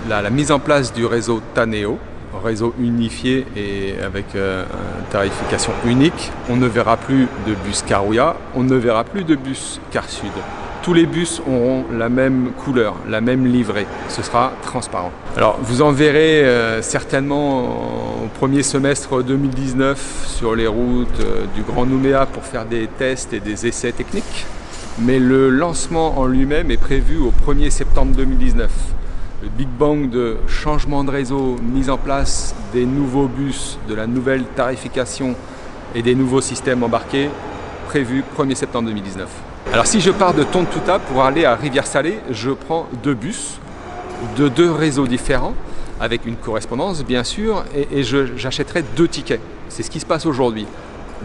la mise en place du réseau Taneo, réseau unifié et avec une tarification unique. On ne verra plus de bus Karuya, on ne verra plus de bus Car Sud. Tous les bus auront la même couleur, la même livrée. Ce sera transparent. Alors vous en verrez certainement au premier semestre 2019 sur les routes du Grand Nouméa pour faire des tests et des essais techniques. Mais le lancement en lui-même est prévu au 1er septembre 2019. Le Big Bang de changement de réseau, mise en place des nouveaux bus, de la nouvelle tarification et des nouveaux systèmes embarqués, prévu 1er septembre 2019. Alors si je pars de Tontouta pour aller à Rivière-Salée, je prends deux bus de deux réseaux différents, avec une correspondance bien sûr, et j'achèterai deux tickets. C'est ce qui se passe aujourd'hui.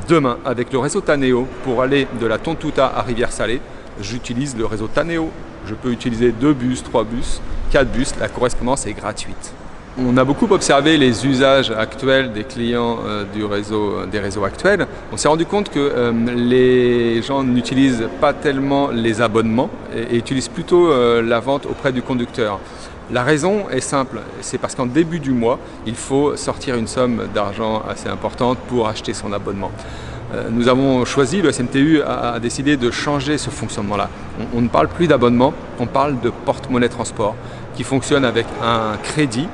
Demain, avec le réseau Taneo, pour aller de la Tontouta à Rivière-Salée, j'utilise le réseau Taneo. Je peux utiliser 2 bus, 3 bus, 4 bus, la correspondance est gratuite. On a beaucoup observé les usages actuels des clients des réseaux actuels. On s'est rendu compte que les gens n'utilisent pas tellement les abonnements et utilisent plutôt la vente auprès du conducteur. La raison est simple, c'est parce qu'en début du mois, il faut sortir une somme d'argent assez importante pour acheter son abonnement. Nous avons choisi, le SMTU a décidé de changer ce fonctionnement-là. On ne parle plus d'abonnement, on parle de porte-monnaie transport qui fonctionne avec un crédit,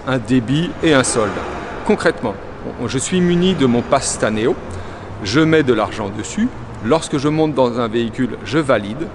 un débit et un solde. Concrètement, je suis muni de mon pass Taneo, je mets de l'argent dessus, lorsque je monte dans un véhicule, je valide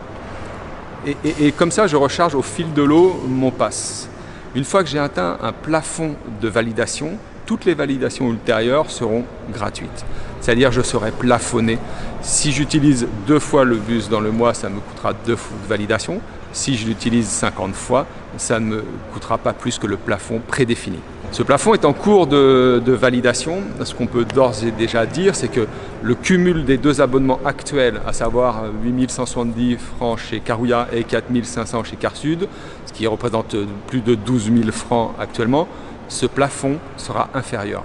et comme ça je recharge au fil de l'eau mon pass. Une fois que j'ai atteint un plafond de validation, toutes les validations ultérieures seront gratuites. C'est-à-dire je serai plafonné. Si j'utilise 2 fois le bus dans le mois, ça me coûtera 2 fois de validation. Si je l'utilise 50 fois, ça ne me coûtera pas plus que le plafond prédéfini. Ce plafond est en cours de validation. Ce qu'on peut d'ores et déjà dire, c'est que le cumul des deux abonnements actuels, à savoir 8 170 francs chez Karuya et 4 500 chez Car Sud, ce qui représente plus de 12 000 francs actuellement, ce plafond sera inférieur.